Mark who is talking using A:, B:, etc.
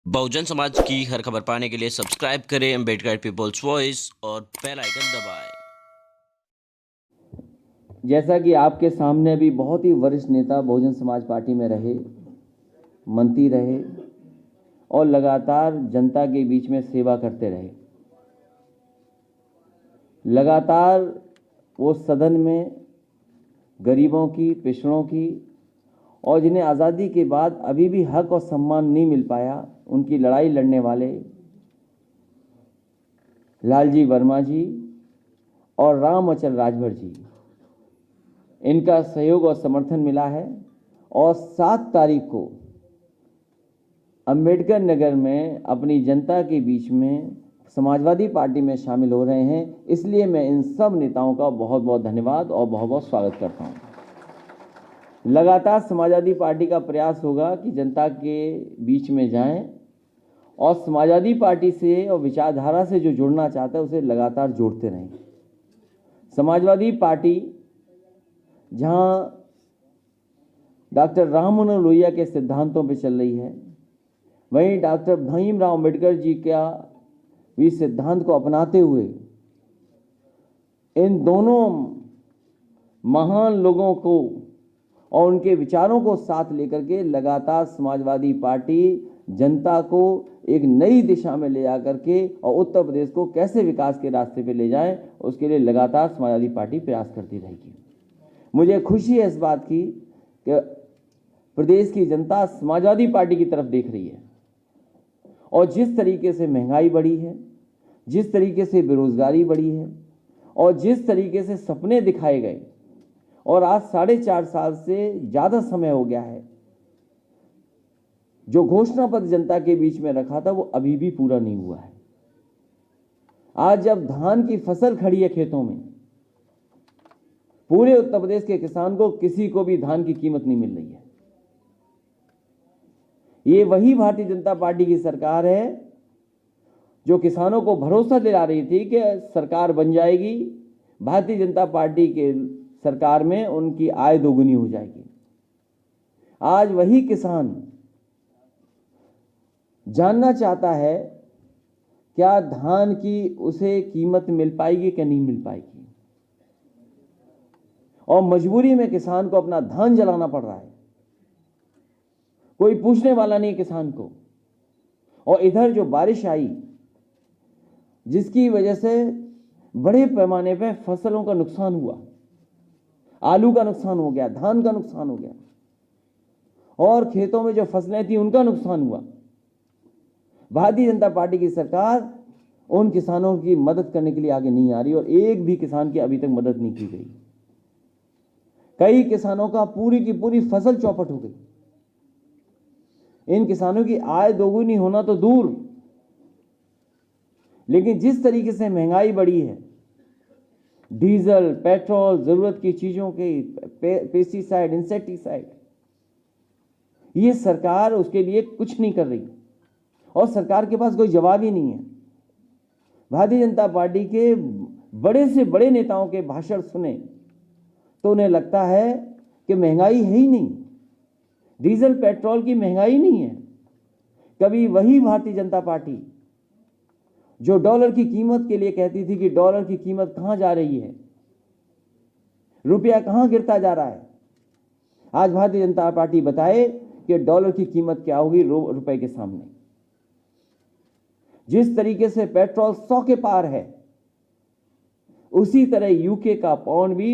A: बहुजन समाज की हर खबर पाने के लिए सब्सक्राइब करें अम्बेडकर पीपल्स वॉइस और बेल आइकन दबाएं।
B: जैसा कि आपके सामने भी बहुत ही वरिष्ठ नेता बहुजन समाज पार्टी में रहे, मंत्री रहे और लगातार जनता के बीच में सेवा करते रहे। लगातार वो सदन में गरीबों की, पिछड़ों की और जिन्हें आज़ादी के बाद अभी भी हक और सम्मान नहीं मिल पाया, उनकी लड़ाई लड़ने वाले लालजी वर्मा जी और राम अचल राजभर जी, इनका सहयोग और समर्थन मिला है। और 7 तारीख को अंबेडकर नगर में अपनी जनता के बीच में समाजवादी पार्टी में शामिल हो रहे हैं। इसलिए मैं इन सब नेताओं का बहुत बहुत धन्यवाद और बहुत बहुत स्वागत करता हूं। लगातार समाजवादी पार्टी का प्रयास होगा कि जनता के बीच में जाएं और समाजवादी पार्टी से और विचारधारा से जो जुड़ना चाहता है उसे लगातार जोड़ते रहें। समाजवादी पार्टी जहां डॉक्टर राम मनोहर लोहिया के सिद्धांतों पर चल रही है, वहीं डॉक्टर भीमराव अम्बेडकर जी का भी सिद्धांत को अपनाते हुए इन दोनों महान लोगों को और उनके विचारों को साथ लेकर के लगातार समाजवादी पार्टी जनता को एक नई दिशा में ले जाकर के और उत्तर प्रदेश को कैसे विकास के रास्ते पे ले जाए, उसके लिए लगातार समाजवादी पार्टी प्रयास करती रहेगी। मुझे खुशी है इस बात की कि प्रदेश की जनता समाजवादी पार्टी की तरफ देख रही है और जिस तरीके से महंगाई बढ़ी है, जिस तरीके से बेरोजगारी बढ़ी है और जिस तरीके से सपने दिखाए गए और आज 4.5 साल से ज़्यादा समय हो गया है, जो घोषणा पत्र जनता के बीच में रखा था वो अभी भी पूरा नहीं हुआ है। आज जब धान की फसल खड़ी है खेतों में, पूरे उत्तर प्रदेश के किसान को किसी को भी धान की कीमत नहीं मिल रही है। ये वही भारतीय जनता पार्टी की सरकार है जो किसानों को भरोसा दिला रही थी कि सरकार बन जाएगी, भारतीय जनता पार्टी के सरकार में उनकी आय दोगुनी हो जाएगी। आज वही किसान जानना चाहता है क्या धान की उसे कीमत मिल पाएगी कि नहीं मिल पाएगी, और मजबूरी में किसान को अपना धान जलाना पड़ रहा है। कोई पूछने वाला नहीं किसान को। और इधर जो बारिश आई जिसकी वजह से बड़े पैमाने पे फसलों का नुकसान हुआ, आलू का नुकसान हो गया, धान का नुकसान हो गया और खेतों में जो फसलें थी उनका नुकसान हुआ। भारतीय जनता पार्टी की सरकार उन किसानों की मदद करने के लिए आगे नहीं आ रही और एक भी किसान की अभी तक मदद नहीं की गई। कई किसानों का पूरी की पूरी फसल चौपट हो गई। इन किसानों की आय दोगुनी होना तो दूर, लेकिन जिस तरीके से महंगाई बढ़ी है, डीजल, पेट्रोल, जरूरत की चीजों के पेस्टिसाइड, इंसेक्टिसाइड, ये सरकार उसके लिए कुछ नहीं कर रही और सरकार के पास कोई जवाब ही नहीं है। भारतीय जनता पार्टी के बड़े से बड़े नेताओं के भाषण सुने तो उन्हें लगता है कि महंगाई है ही नहीं, डीजल पेट्रोल की महंगाई नहीं है। कभी वही भारतीय जनता पार्टी जो डॉलर की कीमत के लिए कहती थी कि डॉलर की कीमत कहां जा रही है, रुपया कहां गिरता जा रहा है, आज भारतीय जनता पार्टी बताए कि डॉलर की कीमत क्या होगी रुपए के सामने। जिस तरीके से पेट्रोल 100 के पार है, उसी तरह यूके का पाउंड भी